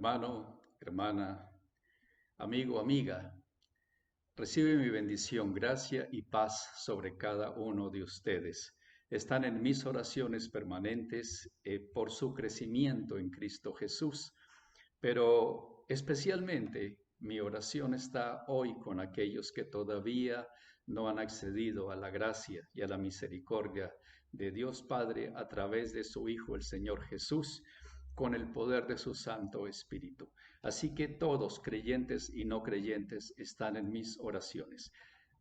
Hermano, hermana, amigo, amiga, recibe mi bendición, gracia y paz sobre cada uno de ustedes. Están en mis oraciones permanentes por su crecimiento en Cristo Jesús, pero especialmente mi oración está hoy con aquellos que todavía no han accedido a la gracia y a la misericordia de Dios Padre a través de su Hijo, el Señor Jesús, con el poder de su Santo Espíritu. Así que todos, creyentes y no creyentes, están en mis oraciones.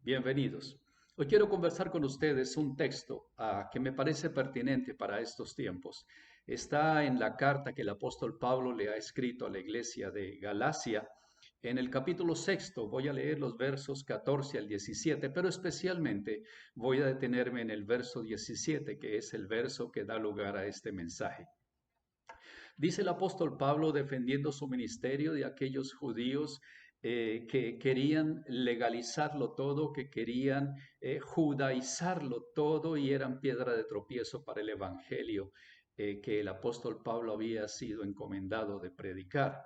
Bienvenidos. Hoy quiero conversar con ustedes un texto que me parece pertinente para estos tiempos. Está en la carta que el apóstol Pablo le ha escrito a la iglesia de Galacia. En el capítulo 6 voy a leer los versos 14 al 17, pero especialmente voy a detenerme en el verso 17, que es el verso que da lugar a este mensaje. Dice el apóstol Pablo defendiendo su ministerio de aquellos judíos que querían legalizarlo todo, que querían judaizarlo todo y eran piedra de tropiezo para el evangelio que el apóstol Pablo había sido encomendado de predicar.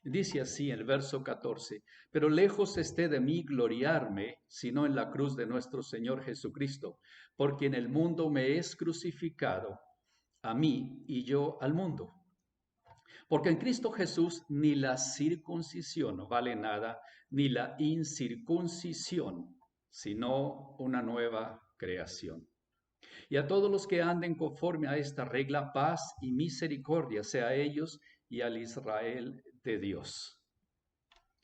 Dice así en el verso 14, pero lejos esté de mí gloriarme, sino en la cruz de nuestro Señor Jesucristo, porque en el mundo me es crucificado a mí y yo al mundo. Porque en Cristo Jesús ni la circuncisión no vale nada, ni la incircuncisión, sino una nueva creación. Y a todos los que anden conforme a esta regla, paz y misericordia sea a ellos y al Israel de Dios.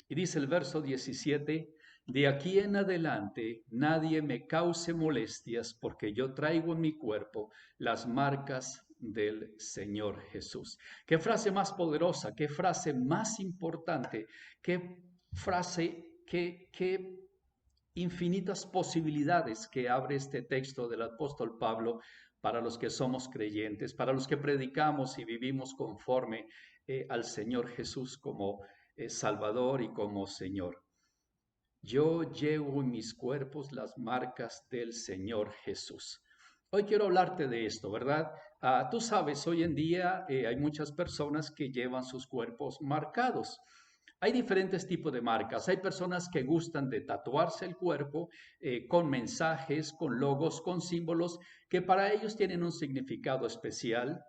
Y dice el verso 17, de aquí en adelante nadie me cause molestias porque yo traigo en mi cuerpo las marcas del Señor Jesús. Qué frase más poderosa, qué frase más importante, qué frase, qué infinitas posibilidades que abre este texto del apóstol Pablo para los que somos creyentes, para los que predicamos y vivimos conforme al Señor Jesús como Salvador y como Señor. Yo llevo en mis cuerpos las marcas del Señor Jesús. Hoy quiero hablarte de esto, ¿verdad? Tú sabes, hoy en día hay muchas personas que llevan sus cuerpos marcados. Hay diferentes tipos de marcas. Hay personas que gustan de tatuarse el cuerpo con mensajes, con logos, con símbolos que para ellos tienen un significado especial.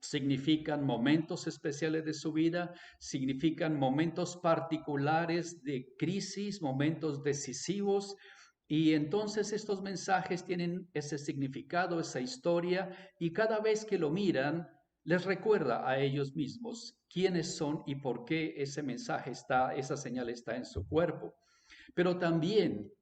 Significan momentos especiales de su vida, significan momentos particulares de crisis, momentos decisivos, y entonces estos mensajes tienen ese significado, esa historia, y cada vez que lo miran, les recuerda a ellos mismos quiénes son y por qué ese mensaje está, esa señal está en su cuerpo. Pero también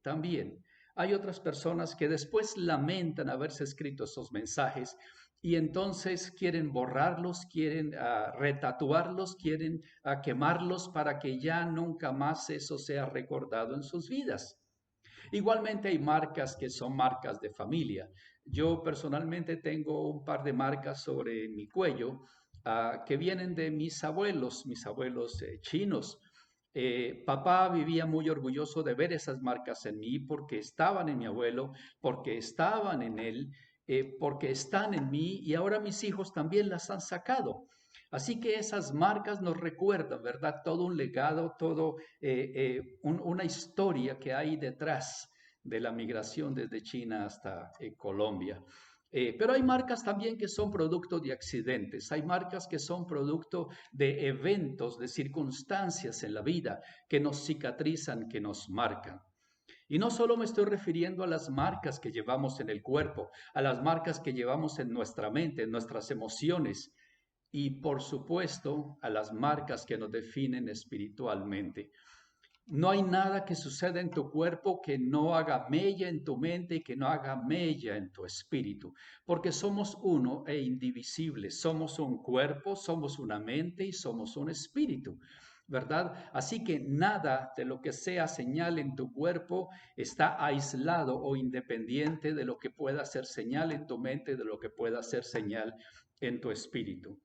hay otras personas que después lamentan haberse escrito esos mensajes y entonces quieren borrarlos, quieren retatuarlos, quieren quemarlos para que ya nunca más eso sea recordado en sus vidas. Igualmente hay marcas que son marcas de familia. Yo personalmente tengo un par de marcas sobre mi cuello que vienen de mis abuelos chinos. Papá vivía muy orgulloso de ver esas marcas en mí porque estaban en mi abuelo, porque estaban en él, porque están en mí y ahora mis hijos también las han sacado. Así que esas marcas nos recuerdan, ¿verdad? Todo un legado, todo una historia que hay detrás de la migración desde China hasta Colombia. Pero hay marcas también que son producto de accidentes, hay marcas que son producto de eventos, de circunstancias en la vida que nos cicatrizan, que nos marcan. Y no solo me estoy refiriendo a las marcas que llevamos en el cuerpo, a las marcas que llevamos en nuestra mente, en nuestras emociones y por supuesto a las marcas que nos definen espiritualmente. No hay nada que suceda en tu cuerpo que no haga mella en tu mente y que no haga mella en tu espíritu, porque somos uno e indivisibles, somos un cuerpo, somos una mente y somos un espíritu, ¿verdad? Así que nada de lo que sea señal en tu cuerpo está aislado o independiente de lo que pueda ser señal en tu mente, de lo que pueda ser señal en tu espíritu.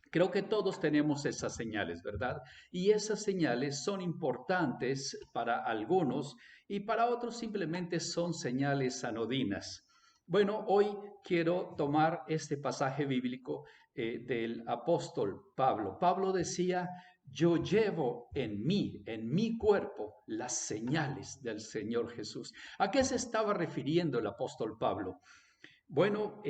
Creo que todos tenemos esas señales, ¿verdad? Y esas señales son importantes para algunos y para otros simplemente son señales anodinas. Bueno, hoy quiero tomar este pasaje bíblico del apóstol Pablo. Pablo decía, yo llevo en mi cuerpo, las señales del Señor Jesús. ¿A qué se estaba refiriendo el apóstol Pablo? Bueno,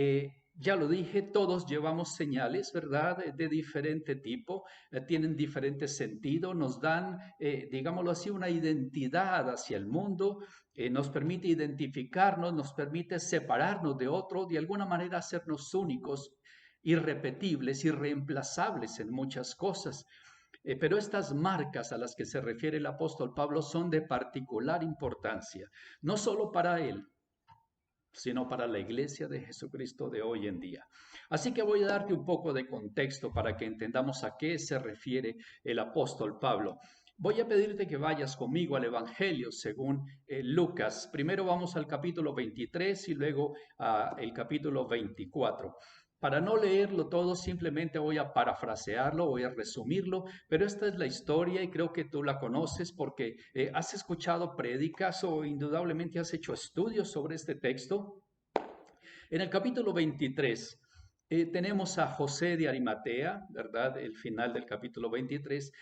ya lo dije, todos llevamos señales, ¿verdad? De diferente tipo, tienen diferente sentido, nos dan, digámoslo así, una identidad hacia el mundo, nos permite identificarnos, nos permite separarnos de otro, de alguna manera hacernos únicos, irrepetibles, irreemplazables en muchas cosas. Pero estas marcas a las que se refiere el apóstol Pablo son de particular importancia, no solo para él, sino para la iglesia de Jesucristo de hoy en día. Así que voy a darte un poco de contexto para que entendamos a qué se refiere el apóstol Pablo. Voy a pedirte que vayas conmigo al Evangelio según Lucas. Primero vamos al capítulo 23 y luego al capítulo 24. Para no leerlo todo, simplemente voy a parafrasearlo, voy a resumirlo, pero esta es la historia y creo que tú la conoces porque has escuchado prédicas o indudablemente has hecho estudios sobre este texto. En el capítulo 23 tenemos a José de Arimatea, ¿verdad? El final del capítulo 23,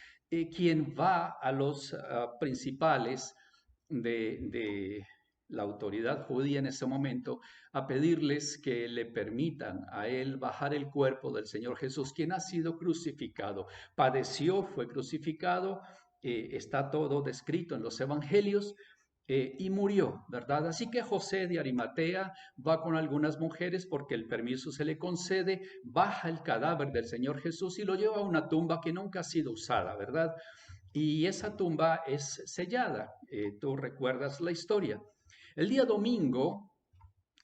quien va a los principales de la autoridad judía en ese momento a pedirles que le permitan a él bajar el cuerpo del Señor Jesús, quien ha sido crucificado. Padeció, fue crucificado, está todo descrito en los evangelios, y murió, ¿verdad? Así que José de Arimatea va con algunas mujeres porque el permiso se le concede, baja el cadáver del Señor Jesús y lo lleva a una tumba que nunca ha sido usada, ¿verdad? Y esa tumba es sellada. Tú recuerdas la historia. El día domingo,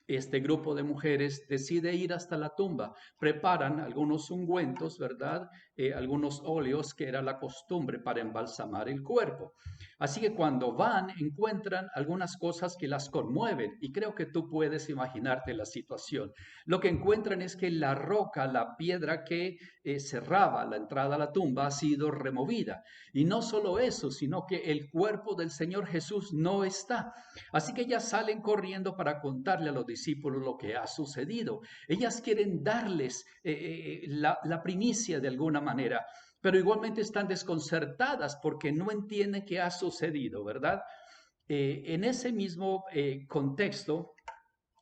este grupo de mujeres decide ir hasta la tumba, preparan algunos ungüentos, ¿verdad? Algunos óleos que era la costumbre para embalsamar el cuerpo. Así que cuando van, encuentran algunas cosas que las conmueven y creo que tú puedes imaginarte la situación. Lo que encuentran es que la roca, la piedra que cerraba la entrada a la tumba ha sido removida. Y no solo eso, sino que el cuerpo del Señor Jesús no está. Así que ellas salen corriendo para contarle a los discípulos lo que ha sucedido. Ellas quieren darles la primicia de alguna manera, pero igualmente están desconcertadas porque no entienden qué ha sucedido, ¿verdad? En ese mismo contexto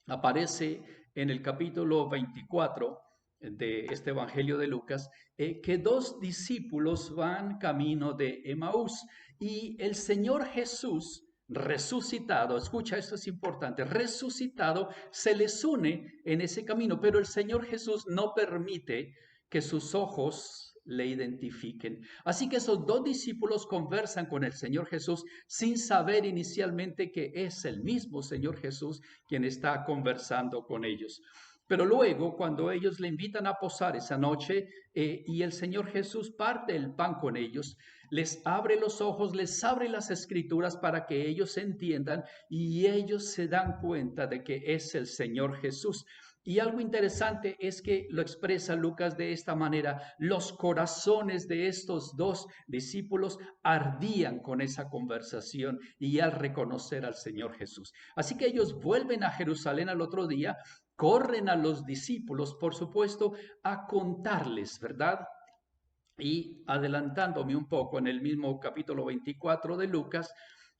aparece en el capítulo 24 de este Evangelio de Lucas, que dos discípulos van camino de Emaús y el Señor Jesús resucitado, escucha, esto es importante, resucitado, se les une en ese camino, pero el Señor Jesús no permite que sus ojos le identifiquen. Así que esos dos discípulos conversan con el Señor Jesús sin saber inicialmente que es el mismo Señor Jesús quien está conversando con ellos. Pero luego, cuando ellos le invitan a posar esa noche y el Señor Jesús parte el pan con ellos, les abre los ojos, les abre las escrituras para que ellos entiendan y ellos se dan cuenta de que es el Señor Jesús. Y algo interesante es que lo expresa Lucas de esta manera: los corazones de estos dos discípulos ardían con esa conversación y al reconocer al Señor Jesús. Así que ellos vuelven a Jerusalén al otro día, corren a los discípulos, por supuesto, a contarles, ¿verdad? Y adelantándome un poco, en el mismo capítulo 24 de Lucas,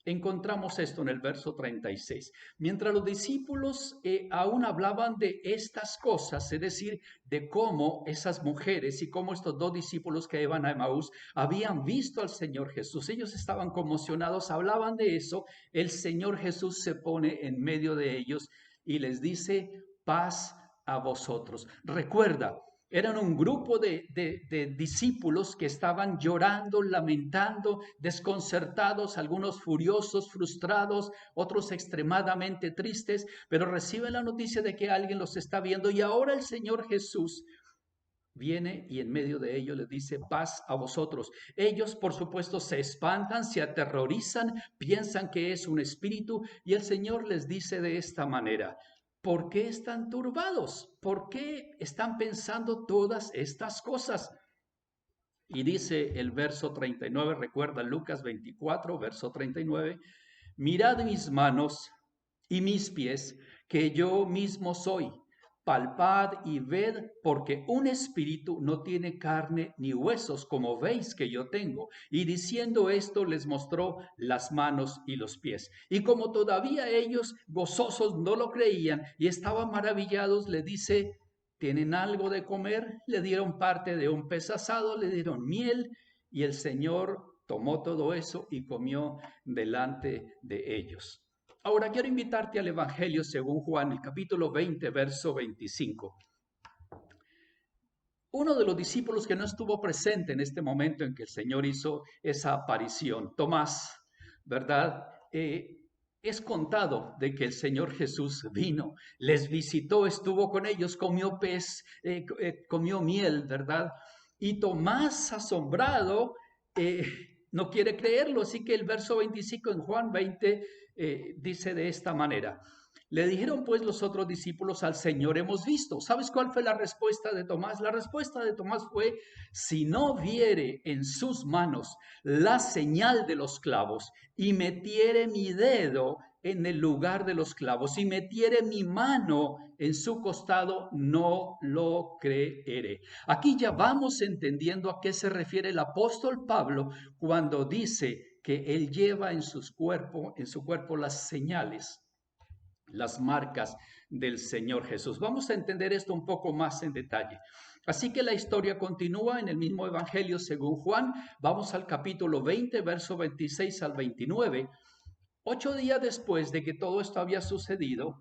encontramos esto en el verso 36. Mientras los discípulos aún hablaban de estas cosas, es decir, de cómo esas mujeres y cómo estos dos discípulos que iban a Emaús habían visto al Señor Jesús, ellos estaban conmocionados, hablaban de eso, el Señor Jesús se pone en medio de ellos y les dice: paz a vosotros. Recuerda, eran un grupo de discípulos que estaban llorando, lamentando, desconcertados, algunos furiosos, frustrados, otros extremadamente tristes, pero reciben la noticia de que alguien los está viendo y ahora el Señor Jesús viene y en medio de ellos les dice: paz a vosotros. Ellos, por supuesto, se espantan, se aterrorizan, piensan que es un espíritu y el Señor les dice de esta manera: ¿por qué están turbados? ¿Por qué están pensando todas estas cosas? Y dice el verso 39, recuerda Lucas 24, verso 39, mirad mis manos y mis pies, que yo mismo soy. palpad y ved, porque un espíritu no tiene carne ni huesos, como veis que yo tengo. Y diciendo esto, les mostró las manos y los pies. Y como todavía ellos gozosos no lo creían y estaban maravillados, le dice: ¿tienen algo de comer? Le dieron parte de un pez asado, le dieron miel, y el Señor tomó todo eso y comió delante de ellos. Ahora quiero invitarte al Evangelio según Juan, el capítulo 20, verso 25. Uno de los discípulos que no estuvo presente en este momento en que el Señor hizo esa aparición, Tomás, ¿verdad? Es contado de que el Señor Jesús vino, les visitó, estuvo con ellos, comió pez, comió miel, ¿verdad? Y Tomás, asombrado, no quiere creerlo, así que el verso 25 en Juan 20 dice de esta manera: le dijeron pues los otros discípulos: al Señor hemos visto. ¿Sabes cuál fue la respuesta de Tomás? La respuesta de Tomás fue: si no viere en sus manos la señal de los clavos, y metiere mi dedo en el lugar de los clavos, y metiere mi mano en su costado, no lo creeré. Aquí ya vamos entendiendo a qué se refiere el apóstol Pablo cuando dice que él lleva en su cuerpo las señales, las marcas del Señor Jesús. Vamos a entender esto un poco más en detalle. Así que la historia continúa en el mismo Evangelio según Juan. Vamos al capítulo 20, verso 26 al 29. 8 días después de que todo esto había sucedido,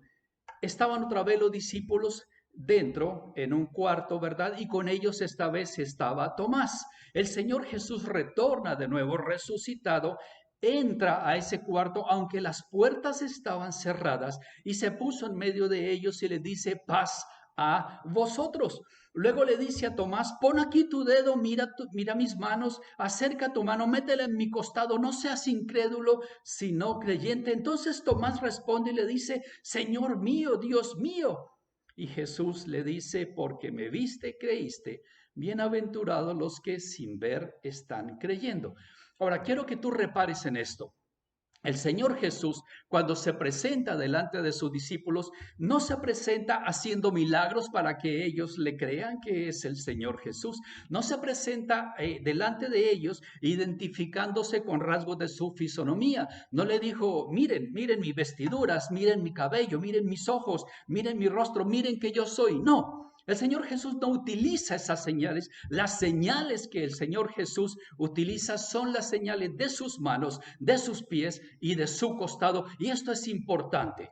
estaban otra vez los discípulos dentro, en un cuarto, ¿verdad? Y con ellos esta vez estaba Tomás. El Señor Jesús retorna de nuevo resucitado, entra a ese cuarto, aunque las puertas estaban cerradas, y se puso en medio de ellos y les dice: paz a vosotros. Luego le dice a Tomás: pon aquí tu dedo, mira mis manos, acerca tu mano, métela en mi costado, no seas incrédulo, sino creyente. Entonces Tomás responde y le dice: Señor mío, Dios mío. Y Jesús le dice: porque me viste, creíste. Bienaventurados los que sin ver están creyendo. Ahora, quiero que tú repares en esto. El Señor Jesús, cuando se presenta delante de sus discípulos, no se presenta haciendo milagros para que ellos le crean que es el Señor Jesús. No se presenta delante de ellos identificándose con rasgos de su fisonomía. No le dijo: miren, miren mis vestiduras, miren mi cabello, miren mis ojos, miren mi rostro, miren que yo soy. No. El Señor Jesús no utiliza esas señales. Las señales que el Señor Jesús utiliza son las señales de sus manos, de sus pies y de su costado. Y esto es importante.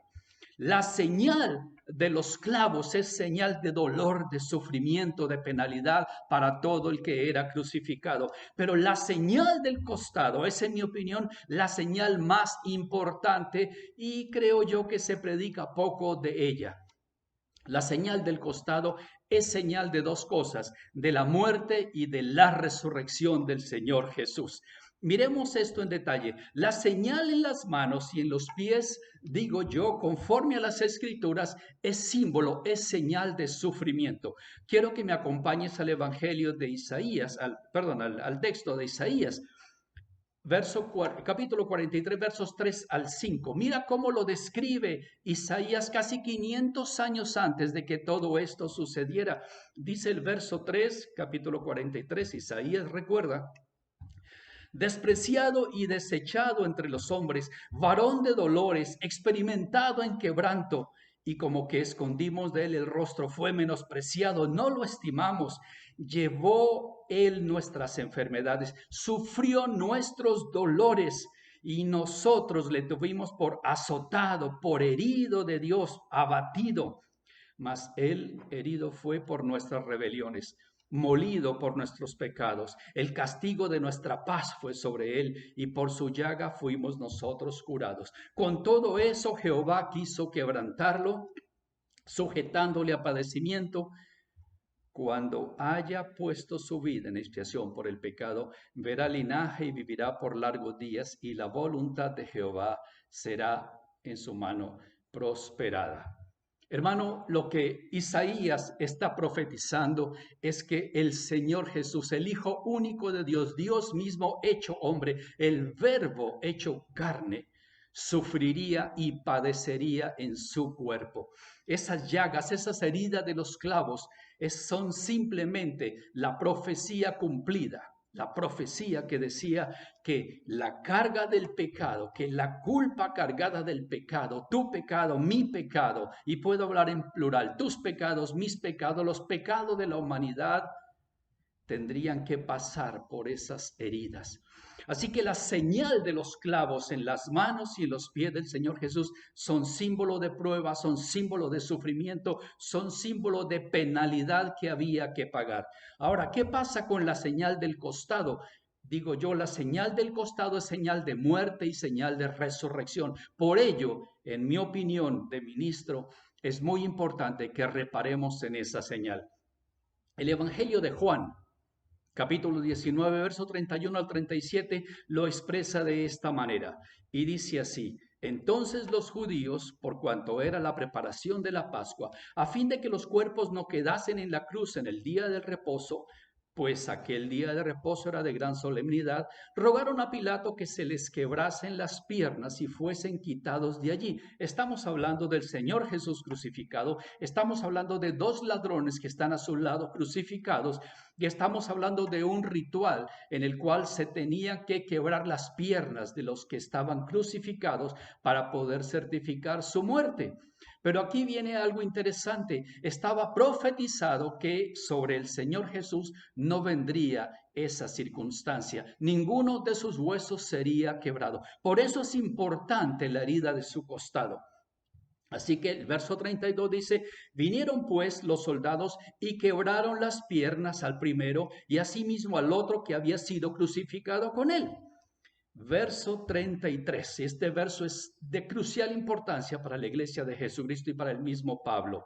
La señal de los clavos es señal de dolor, de sufrimiento, de penalidad para todo el que era crucificado. Pero la señal del costado es, en mi opinión, la señal más importante, y creo yo que se predica poco de ella. La señal del costado es señal de dos cosas: de la muerte y de la resurrección del Señor Jesús. Miremos esto en detalle. La señal en las manos y en los pies, digo yo, conforme a las Escrituras, es símbolo, es señal de sufrimiento. Quiero que me acompañes al Evangelio de Isaías, al texto de Isaías. Capítulo 43, versos 3 al 5. Mira cómo lo describe Isaías casi 500 años antes de que todo esto sucediera. Dice el verso 3, capítulo 43, Isaías, recuerda: despreciado y desechado entre los hombres, varón de dolores, experimentado en quebranto, y como que escondimos de él el rostro, fue menospreciado, no lo estimamos. Llevó él nuestras enfermedades, sufrió nuestros dolores, y nosotros le tuvimos por azotado, por herido de Dios, abatido. Mas él herido fue por nuestras rebeliones, molido por nuestros pecados. El castigo de nuestra paz fue sobre él, y por su llaga fuimos nosotros curados. Con todo eso Jehová quiso quebrantarlo, sujetándole a padecimiento. Cuando haya puesto su vida en expiación por el pecado, verá linaje y vivirá por largos días, y la voluntad de Jehová será en su mano prosperada. Hermano, lo que Isaías está profetizando es que el Señor Jesús, el Hijo único de Dios, Dios mismo hecho hombre, el Verbo hecho carne, sufriría y padecería en su cuerpo. Esas llagas, esas heridas de los clavos son simplemente la profecía cumplida. La profecía que decía que la carga del pecado, que la culpa cargada del pecado, tu pecado, mi pecado, y puedo hablar en plural, tus pecados, mis pecados, los pecados de la humanidad, tendrían que pasar por esas heridas. Así que la señal de los clavos en las manos y en los pies del Señor Jesús son símbolo de prueba, son símbolo de sufrimiento, son símbolo de penalidad que había que pagar. Ahora, ¿qué pasa con la señal del costado? Digo yo, la señal del costado es señal de muerte y señal de resurrección. Por ello, en mi opinión de ministro, es muy importante que reparemos en esa señal. El Evangelio de Juan, capítulo 19, verso 31 al 37, lo expresa de esta manera y dice así: entonces los judíos, por cuanto era la preparación de la Pascua, a fin de que los cuerpos no quedasen en la cruz en el día del reposo, pues aquel día de reposo era de gran solemnidad, rogaron a Pilato que se les quebrasen las piernas y fuesen quitados de allí. Estamos hablando del Señor Jesús crucificado, estamos hablando de dos ladrones que están a su lado crucificados, y estamos hablando de un ritual en el cual se tenía que quebrar las piernas de los que estaban crucificados para poder certificar su muerte. Pero aquí viene algo interesante. Estaba profetizado que sobre el Señor Jesús no vendría esa circunstancia. Ninguno de sus huesos sería quebrado. Por eso es importante la herida de su costado. Así que el verso 32 dice: vinieron pues los soldados y quebraron las piernas al primero y asimismo al otro que había sido crucificado con él. Verso 33. Este verso es de crucial importancia para la iglesia de Jesucristo y para el mismo Pablo.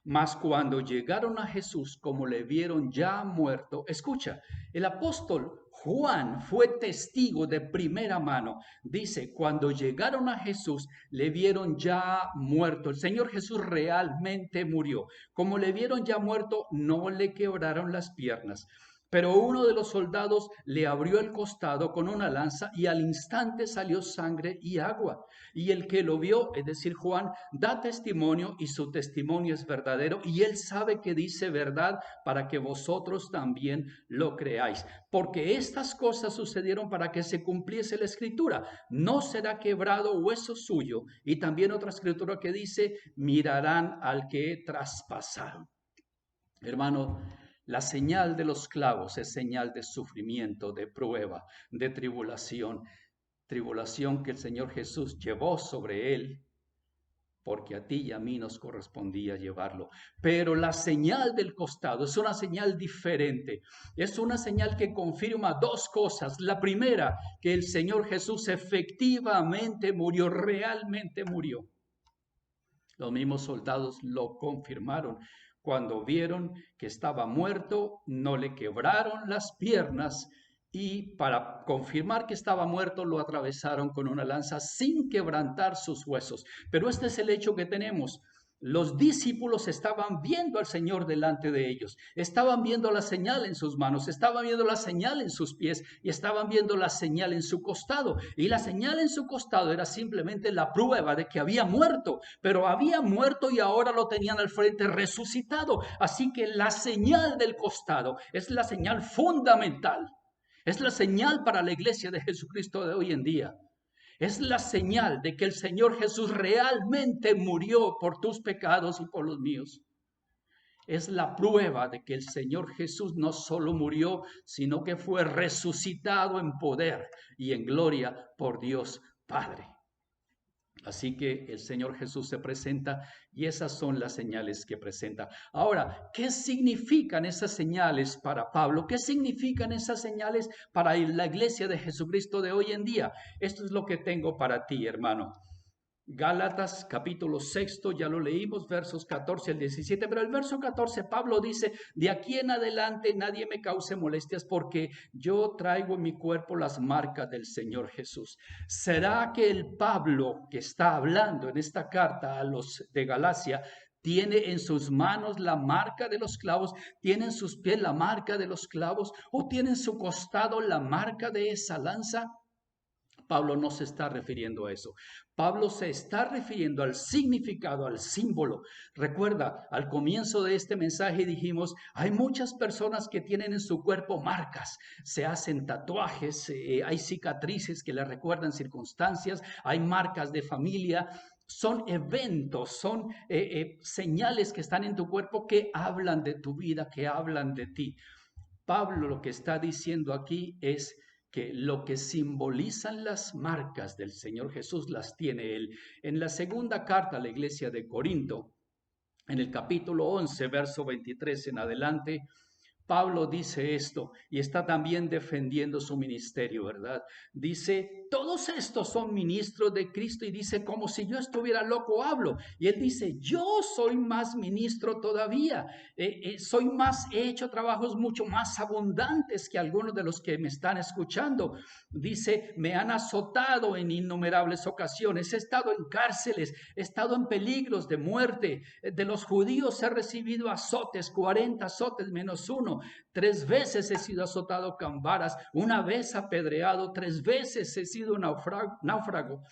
Mas cuando llegaron a Jesús, como le vieron ya muerto, escucha, el apóstol Juan fue testigo de primera mano. Dice, cuando llegaron a Jesús, le vieron ya muerto. El Señor Jesús realmente murió. Como le vieron ya muerto, no le quebraron las piernas. Pero uno de los soldados le abrió el costado con una lanza y al instante salió sangre y agua. Y el que lo vio, es decir, Juan, da testimonio y su testimonio es verdadero y él sabe que dice verdad para que vosotros también lo creáis. Porque estas cosas sucedieron para que se cumpliese la escritura. No será quebrado hueso suyo. Y también otra escritura que dice, mirarán al que traspasaron. Hermano, la señal de los clavos es señal de sufrimiento, de prueba, de tribulación. Tribulación que el Señor Jesús llevó sobre él, porque a ti y a mí nos correspondía llevarlo. Pero la señal del costado es una señal diferente. Es una señal que confirma dos cosas. La primera, que el Señor Jesús efectivamente murió, realmente murió. Los mismos soldados lo confirmaron. Cuando vieron que estaba muerto, no le quebraron las piernas y para confirmar que estaba muerto lo atravesaron con una lanza sin quebrantar sus huesos. Pero este es el hecho que tenemos. Los discípulos estaban viendo al Señor delante de ellos, estaban viendo la señal en sus manos, estaban viendo la señal en sus pies y estaban viendo la señal en su costado. Y la señal en su costado era simplemente la prueba de que había muerto, pero había muerto y ahora lo tenían al frente resucitado. Así que la señal del costado es la señal fundamental, es la señal para la iglesia de Jesucristo de hoy en día. Es la señal de que el Señor Jesús realmente murió por tus pecados y por los míos. Es la prueba de que el Señor Jesús no solo murió, sino que fue resucitado en poder y en gloria por Dios Padre. Así que el Señor Jesús se presenta y esas son las señales que presenta. Ahora, ¿qué significan esas señales para Pablo? ¿Qué significan esas señales para la iglesia de Jesucristo de hoy en día? Esto es lo que tengo para ti, hermano. Gálatas capítulo 6, ya lo leímos, versos 14 al 17, pero el verso 14 Pablo dice, de aquí en adelante nadie me cause molestias porque yo traigo en mi cuerpo las marcas del Señor Jesús. ¿Será que el Pablo que está hablando en esta carta a los de Galacia tiene en sus manos la marca de los clavos, tiene en sus pies la marca de los clavos o tiene en su costado la marca de esa lanza? Pablo no se está refiriendo a eso. Pablo se está refiriendo al significado, al símbolo. Recuerda, al comienzo de este mensaje dijimos, hay muchas personas que tienen en su cuerpo marcas, se hacen tatuajes, hay cicatrices que le recuerdan circunstancias, hay marcas de familia. Son eventos, son señales que están en tu cuerpo que hablan de tu vida, que hablan de ti. Pablo lo que está diciendo aquí es que lo que simbolizan las marcas del Señor Jesús las tiene Él. En la segunda carta a la iglesia de Corinto, en el capítulo 11, verso 23 en adelante, Pablo dice esto y está también defendiendo su ministerio, ¿verdad? Dice, todos estos son ministros de Cristo y dice, como si yo estuviera loco hablo. Y él dice, yo soy más ministro todavía, he hecho trabajos mucho más abundantes que algunos de los que me están escuchando. Dice, me han azotado en innumerables ocasiones, he estado en cárceles, he estado en peligros de muerte. De los judíos he recibido azotes, 40 azotes menos uno. 3 veces he sido azotado con varas, una vez apedreado, 3 veces he sido náufrago.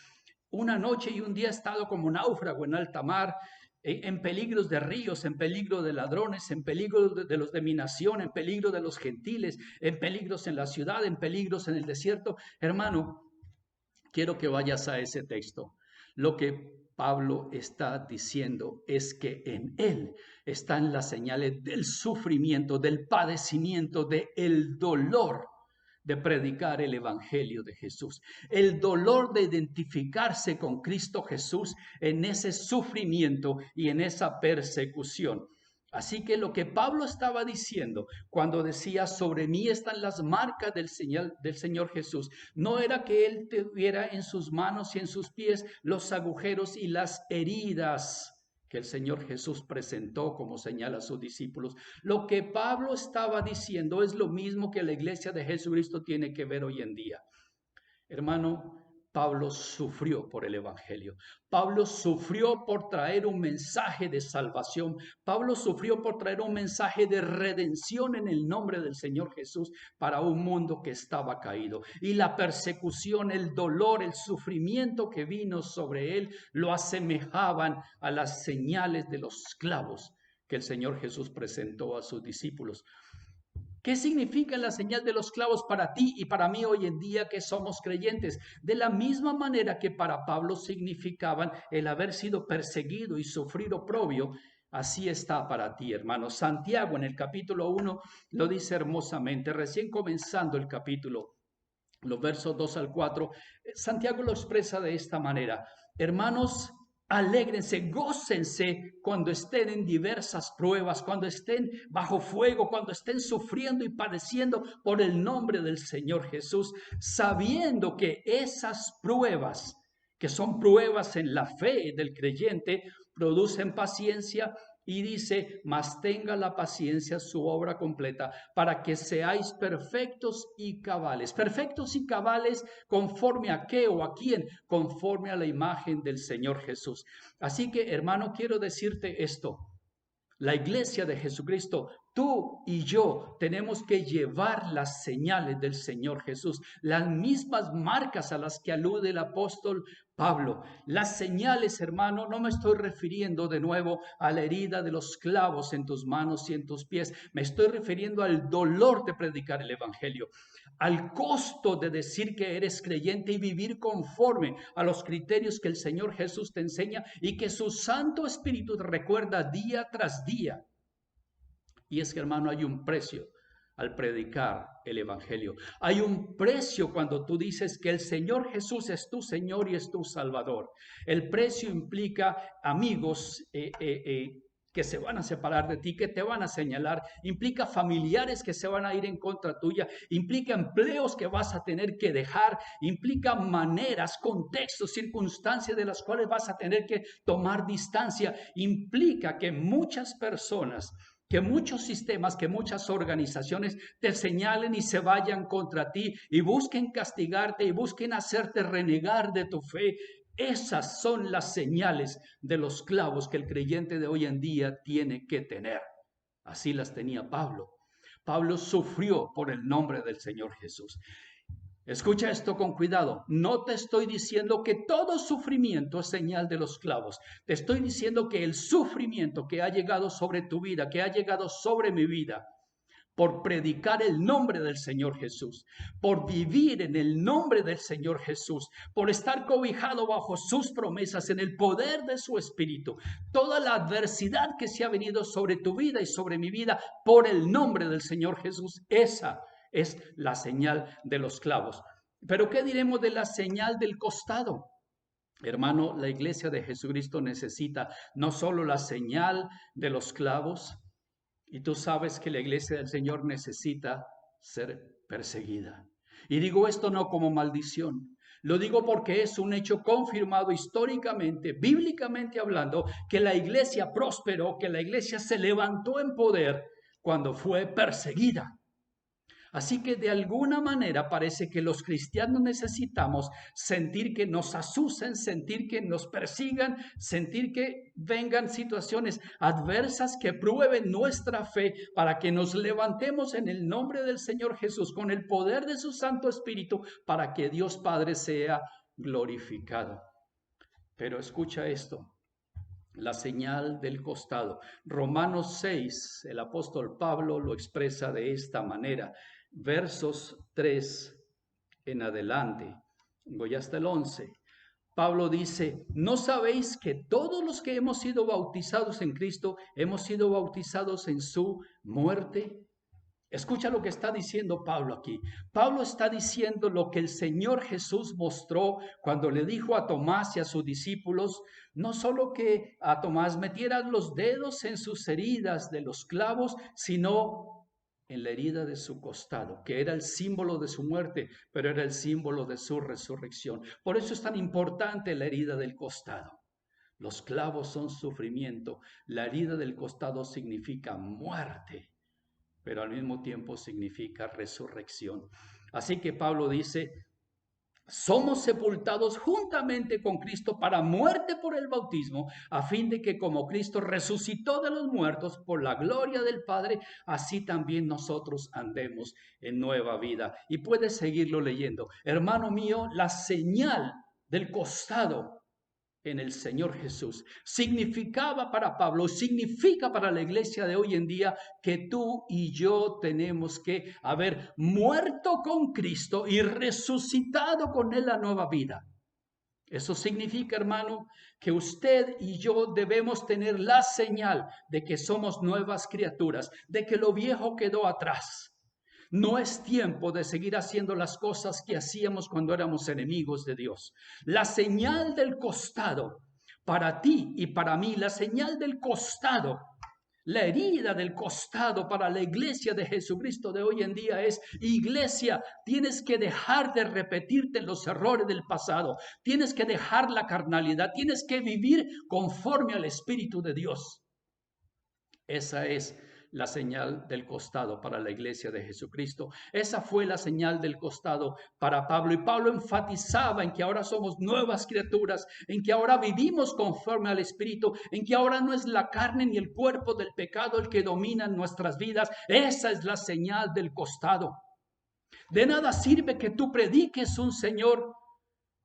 Una noche y un día he estado como náufrago en alta mar, en peligros de ríos, en peligro de ladrones, en peligro de los de mi nación, en peligro de los gentiles, en peligros en la ciudad, en peligros en el desierto. Hermano, quiero que vayas a ese texto. Lo que Pablo está diciendo es que en él están las señales del sufrimiento, del padecimiento, del dolor de predicar el evangelio de Jesús, el dolor de identificarse con Cristo Jesús en ese sufrimiento y en esa persecución. Así que lo que Pablo estaba diciendo cuando decía sobre mí están las marcas del Señor Jesús, no era que él tuviera en sus manos y en sus pies los agujeros y las heridas que el Señor Jesús presentó como señal a sus discípulos. Lo que Pablo estaba diciendo es lo mismo que la iglesia de Jesucristo tiene que ver hoy en día. Hermano, Pablo sufrió por el evangelio. Pablo sufrió por traer un mensaje de salvación. Pablo sufrió por traer un mensaje de redención en el nombre del Señor Jesús para un mundo que estaba caído. Y la persecución, el dolor, el sufrimiento que vino sobre él lo asemejaban a las señales de los clavos que el Señor Jesús presentó a sus discípulos. ¿Qué significa la señal de los clavos para ti y para mí hoy en día que somos creyentes? De la misma manera que para Pablo significaban el haber sido perseguido y sufrir oprobio, así está para ti, hermano. Santiago en el capítulo 1 lo dice hermosamente, recién comenzando el capítulo, los versos 2 al 4, Santiago lo expresa de esta manera. Hermanos, alégrense, gócense cuando estén en diversas pruebas, cuando estén bajo fuego, cuando estén sufriendo y padeciendo por el nombre del Señor Jesús, sabiendo que esas pruebas, que son pruebas en la fe del creyente, producen paciencia. Y dice, mas tenga la paciencia su obra completa, para que seáis perfectos y cabales. Perfectos y cabales conforme a qué o a quién, conforme a la imagen del Señor Jesús. Así que, hermano, quiero decirte esto. La iglesia de Jesucristo, tú y yo tenemos que llevar las señales del Señor Jesús, las mismas marcas a las que alude el apóstol Pablo. Las señales, hermano, no me estoy refiriendo de nuevo a la herida de los clavos en tus manos y en tus pies. Me estoy refiriendo al dolor de predicar el evangelio, al costo de decir que eres creyente y vivir conforme a los criterios que el Señor Jesús te enseña y que su Santo Espíritu te recuerda día tras día. Y es que, hermano, hay un precio al predicar el evangelio. Hay un precio cuando tú dices que el Señor Jesús es tu Señor y es tu Salvador. El precio implica amigos que se van a separar de ti, que te van a señalar, implica familiares que se van a ir en contra tuya, implica empleos que vas a tener que dejar, implica maneras, contextos, circunstancias de las cuales vas a tener que tomar distancia, implica que muchas personas, que muchos sistemas, que muchas organizaciones te señalen y se vayan contra ti y busquen castigarte y busquen hacerte renegar de tu fe. Esas son las señales de los clavos que el creyente de hoy en día tiene que tener. Así las tenía Pablo. Pablo sufrió por el nombre del Señor Jesús. Escucha esto con cuidado. No te estoy diciendo que todo sufrimiento es señal de los clavos. Te estoy diciendo que el sufrimiento que ha llegado sobre tu vida, que ha llegado sobre mi vida, por predicar el nombre del Señor Jesús, por vivir en el nombre del Señor Jesús, por estar cobijado bajo sus promesas en el poder de su Espíritu. Toda la adversidad que se ha venido sobre tu vida y sobre mi vida por el nombre del Señor Jesús, esa es la señal de los clavos. Pero ¿qué diremos de la señal del costado? Hermano, la iglesia de Jesucristo necesita no solo la señal de los clavos, y tú sabes que la iglesia del Señor necesita ser perseguida. Y digo esto no como maldición. Lo digo porque es un hecho confirmado históricamente, bíblicamente hablando, que la iglesia prosperó, que la iglesia se levantó en poder cuando fue perseguida. Así que de alguna manera parece que los cristianos necesitamos sentir que nos asusen, sentir que nos persigan, sentir que vengan situaciones adversas que prueben nuestra fe para que nos levantemos en el nombre del Señor Jesús con el poder de su Santo Espíritu para que Dios Padre sea glorificado. Pero escucha esto. La señal del costado. Romanos 6, el apóstol Pablo lo expresa de esta manera. Versos 3 en adelante. Voy hasta el 11. Pablo dice, ¿no sabéis que todos los que hemos sido bautizados en Cristo, hemos sido bautizados en su muerte? Escucha lo que está diciendo Pablo aquí. Pablo está diciendo lo que el Señor Jesús mostró cuando le dijo a Tomás y a sus discípulos, no solo que a Tomás metieran los dedos en sus heridas de los clavos, sino en la herida de su costado, que era el símbolo de su muerte, pero era el símbolo de su resurrección. Por eso es tan importante la herida del costado. Los clavos son sufrimiento, la herida del costado significa muerte, pero al mismo tiempo significa resurrección. Así que Pablo dice, somos sepultados juntamente con Cristo para muerte por el bautismo, a fin de que como Cristo resucitó de los muertos por la gloria del Padre, así también nosotros andemos en nueva vida. Y puedes seguirlo leyendo. Hermano mío, la señal del costado en el Señor Jesús significaba para Pablo, significa para la iglesia de hoy en día que tú y yo tenemos que haber muerto con Cristo y resucitado con Él la nueva vida. Eso significa, hermano, que usted y yo debemos tener la señal de que somos nuevas criaturas, de que lo viejo quedó atrás. No es tiempo de seguir haciendo las cosas que hacíamos cuando éramos enemigos de Dios. La señal del costado, para ti y para mí, la señal del costado, la herida del costado para la iglesia de Jesucristo de hoy en día es, iglesia, tienes que dejar de repetirte los errores del pasado, tienes que dejar la carnalidad, tienes que vivir conforme al Espíritu de Dios. Esa es la señal del costado para la iglesia de Jesucristo. Esa fue la señal del costado para Pablo. Y Pablo enfatizaba en que ahora somos nuevas criaturas, en que ahora vivimos conforme al Espíritu, en que ahora no es la carne ni el cuerpo del pecado el que domina nuestras vidas. Esa es la señal del costado. De nada sirve que tú prediques un Señor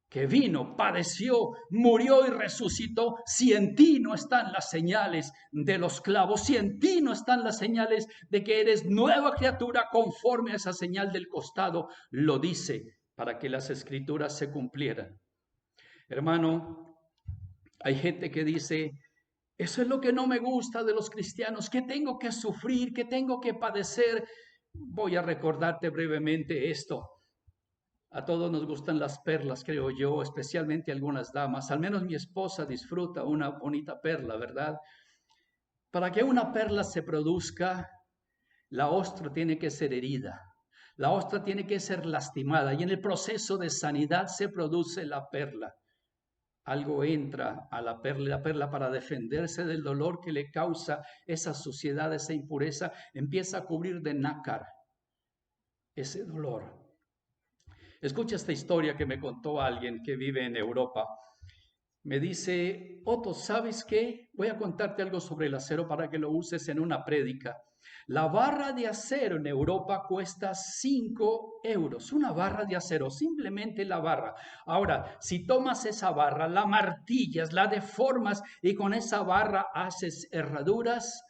que vino, padeció, murió y resucitó, si en ti no están las señales de los clavos, si en ti no están las señales de que eres nueva criatura conforme a esa señal del costado, lo dice para que las escrituras se cumplieran. Hermano, hay gente que dice, eso es lo que no me gusta de los cristianos, que tengo que sufrir, que tengo que padecer. Voy a recordarte brevemente esto. A todos nos gustan las perlas, creo yo, especialmente algunas damas. Al menos mi esposa disfruta una bonita perla, ¿verdad? Para que una perla se produzca, la ostra tiene que ser herida. La ostra tiene que ser lastimada y en el proceso de sanidad se produce la perla. Algo entra a la perla para defenderse del dolor que le causa esa suciedad, esa impureza, empieza a cubrir de nácar ese dolor. Escucha esta historia que me contó alguien que vive en Europa. Me dice, Otto, ¿sabes qué? Voy a contarte algo sobre el acero para que lo uses en una prédica. La barra de acero en Europa cuesta 5 euros. Una barra de acero, simplemente la barra. Ahora, si tomas esa barra, la martillas, la deformas y con esa barra haces herraduras,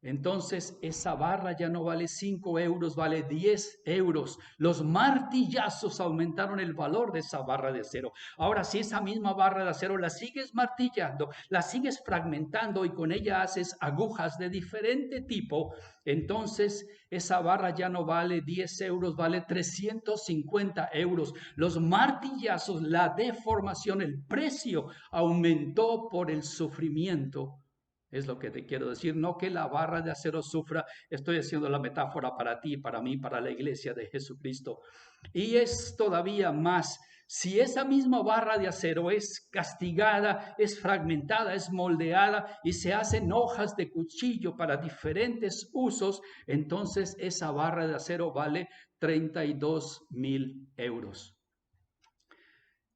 entonces esa barra ya no vale 5 euros, vale 10 euros. Los martillazos aumentaron el valor de esa barra de acero. Ahora, si esa misma barra de acero la sigues martillando, la sigues fragmentando y con ella haces agujas de diferente tipo, entonces esa barra ya no vale 10 euros, vale 350 euros. Los martillazos, la deformación, el precio aumentó por el sufrimiento. Es lo que te quiero decir, no que la barra de acero sufra, estoy haciendo la metáfora para ti, para mí, para la iglesia de Jesucristo. Y es todavía más, si esa misma barra de acero es castigada, es fragmentada, es moldeada y se hacen hojas de cuchillo para diferentes usos, entonces esa barra de acero vale 32.000 euros.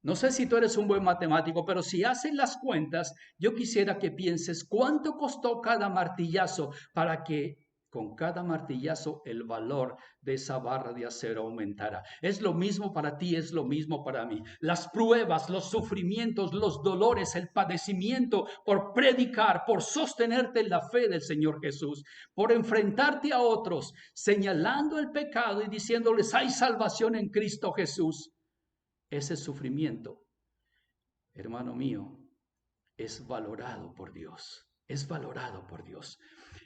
No sé si tú eres un buen matemático, pero si haces las cuentas, yo quisiera que pienses cuánto costó cada martillazo para que con cada martillazo el valor de esa barra de acero aumentara. Es lo mismo para ti, es lo mismo para mí. Las pruebas, los sufrimientos, los dolores, el padecimiento por predicar, por sostenerte en la fe del Señor Jesús, por enfrentarte a otros, señalando el pecado y diciéndoles hay salvación en Cristo Jesús. Ese sufrimiento, hermano mío, es valorado por Dios. Es valorado por Dios.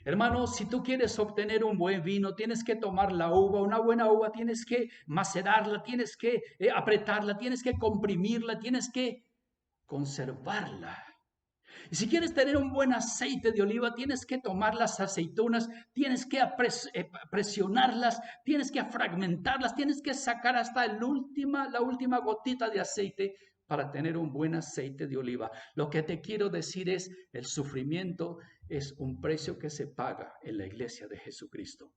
Hermano, si tú quieres obtener un buen vino, tienes que tomar la uva, una buena uva, tienes que macerarla, tienes que apretarla, tienes que comprimirla, tienes que conservarla. Y si quieres tener un buen aceite de oliva, tienes que tomar las aceitunas, tienes que presionarlas, tienes que fragmentarlas, tienes que sacar hasta la última gotita de aceite para tener un buen aceite de oliva. Lo que te quiero decir es, el sufrimiento es un precio que se paga en la iglesia de Jesucristo.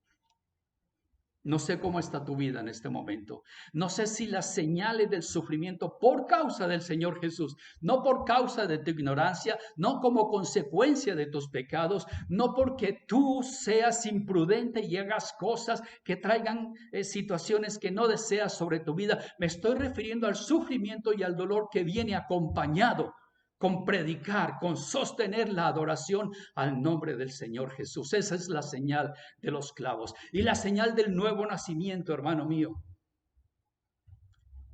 No sé cómo está tu vida en este momento. No sé si las señales del sufrimiento por causa del Señor Jesús, no por causa de tu ignorancia, no como consecuencia de tus pecados, no porque tú seas imprudente y hagas cosas que traigan situaciones que no deseas sobre tu vida. Me estoy refiriendo al sufrimiento y al dolor que viene acompañado con predicar, con sostener la adoración al nombre del Señor Jesús. Esa es la señal de los clavos. Y la señal del nuevo nacimiento, hermano mío.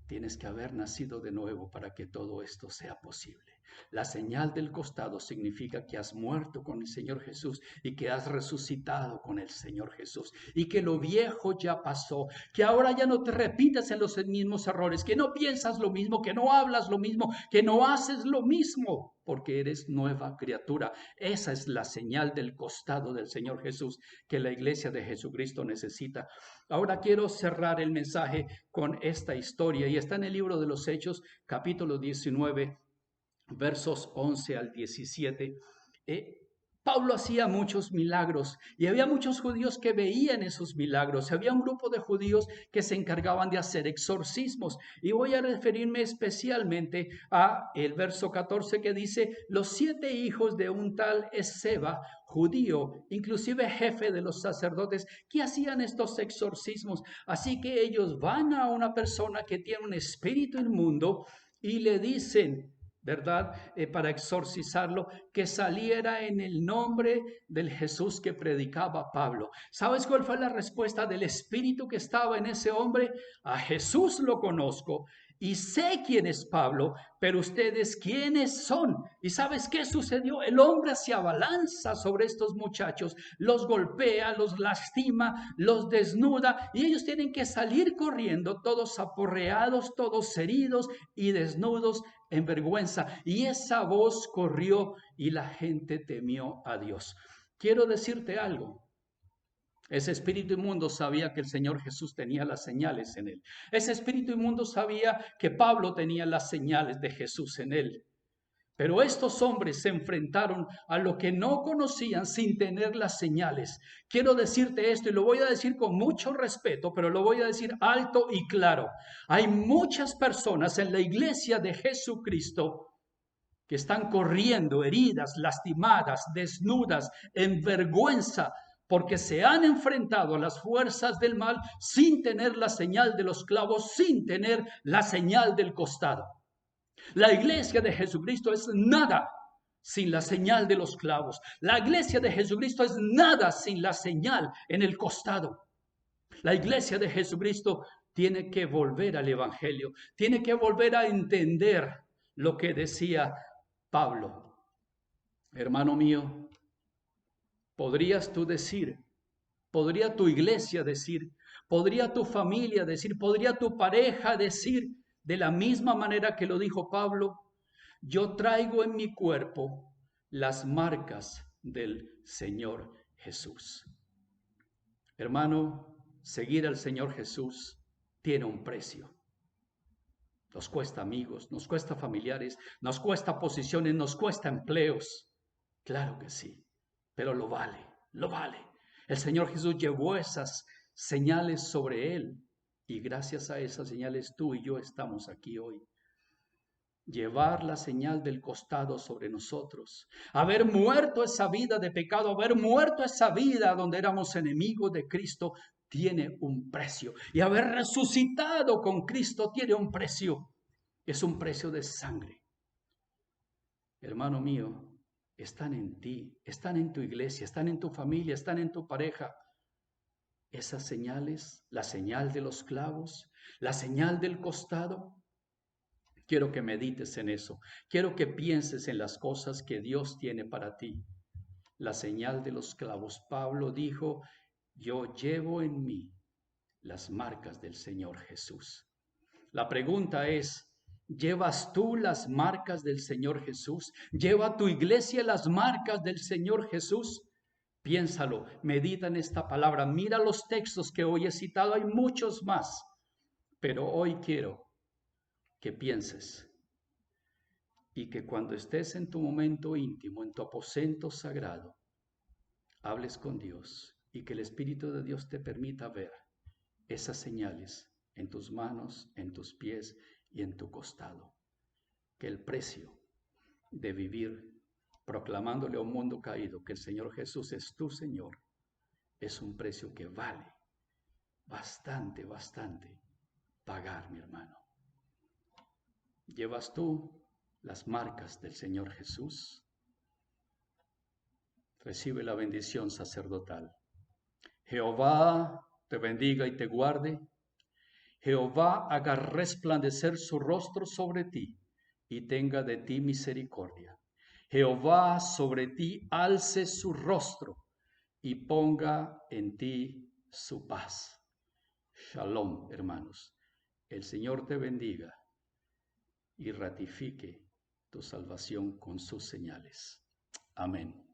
Tienes que haber nacido de nuevo para que todo esto sea posible. La señal del costado significa que has muerto con el Señor Jesús y que has resucitado con el Señor Jesús y que lo viejo ya pasó, que ahora ya no te repitas en los mismos errores, que no piensas lo mismo, que no hablas lo mismo, que no haces lo mismo, porque eres nueva criatura. Esa es la señal del costado del Señor Jesús que la iglesia de Jesucristo necesita. Ahora quiero cerrar el mensaje con esta historia y está en el libro de los Hechos, capítulo 19, versos 11 al 17. Pablo hacía muchos milagros y había muchos judíos que veían esos milagros. Había un grupo de judíos que se encargaban de hacer exorcismos. Y voy a referirme especialmente a el verso 14 que dice, los 7 hijos de un tal Esceva, judío, inclusive jefe de los sacerdotes, que hacían estos exorcismos. Así que ellos van a una persona que tiene un espíritu inmundo y le dicen, ¿verdad? Para exorcizarlo, que saliera en el nombre del Jesús que predicaba Pablo. ¿Sabes cuál fue la respuesta del espíritu que estaba en ese hombre? A Jesús lo conozco y sé quién es Pablo, pero ustedes quiénes son. ¿Y sabes qué sucedió? El hombre se abalanza sobre estos muchachos, los golpea, los lastima, los desnuda y ellos tienen que salir corriendo, todos aporreados, todos heridos y desnudos en vergüenza. Y esa voz corrió y la gente temió a Dios. Quiero decirte algo. Ese espíritu inmundo sabía que el Señor Jesús tenía las señales en él. Ese espíritu inmundo sabía que Pablo tenía las señales de Jesús en él. Pero estos hombres se enfrentaron a lo que no conocían sin tener las señales. Quiero decirte esto y lo voy a decir con mucho respeto, pero lo voy a decir alto y claro. Hay muchas personas en la iglesia de Jesucristo que están corriendo heridas, lastimadas, desnudas, en vergüenza, porque se han enfrentado a las fuerzas del mal sin tener la señal de los clavos, sin tener la señal del costado. La iglesia de Jesucristo es nada sin la señal de los clavos. La iglesia de Jesucristo es nada sin la señal en el costado. La iglesia de Jesucristo tiene que volver al Evangelio, tiene que volver a entender lo que decía Pablo. Hermano mío, podrías tú decir, podría tu iglesia decir, podría tu familia decir, podría tu pareja decir, de la misma manera que lo dijo Pablo, yo traigo en mi cuerpo las marcas del Señor Jesús. Hermano, seguir al Señor Jesús tiene un precio. Nos cuesta amigos, nos cuesta familiares, nos cuesta posiciones, nos cuesta empleos. Claro que sí, pero lo vale, lo vale. El Señor Jesús llevó esas señales sobre él y gracias a esas señales tú y yo estamos aquí hoy. Llevar la señal del costado sobre nosotros, haber muerto esa vida de pecado, haber muerto esa vida donde éramos enemigos de Cristo, tiene un precio. Y haber resucitado con Cristo tiene un precio. Es un precio de sangre. Hermano mío, están en ti, están en tu iglesia, están en tu familia, están en tu pareja. Esas señales, la señal de los clavos, la señal del costado. Quiero que medites en eso. Quiero que pienses en las cosas que Dios tiene para ti. La señal de los clavos. Pablo dijo, yo llevo en mí las marcas del Señor Jesús. La pregunta es, ¿llevas tú las marcas del Señor Jesús? ¿Lleva tu iglesia las marcas del Señor Jesús? Piénsalo, medita en esta palabra, mira los textos que hoy he citado, hay muchos más, pero hoy quiero que pienses y que cuando estés en tu momento íntimo, en tu aposento sagrado, hables con Dios y que el Espíritu de Dios te permita ver esas señales en tus manos, en tus pies y en tu costado. Que el precio de vivir proclamándole a un mundo caído que el Señor Jesús es tu Señor, es un precio que vale bastante, bastante pagar, mi hermano. ¿Llevas tú las marcas del Señor Jesús? Recibe la bendición sacerdotal. Jehová te bendiga y te guarde. Jehová haga resplandecer su rostro sobre ti y tenga de ti misericordia. Jehová sobre ti alce su rostro y ponga en ti su paz. Shalom, hermanos. El Señor te bendiga y ratifique tu salvación con sus señales. Amén.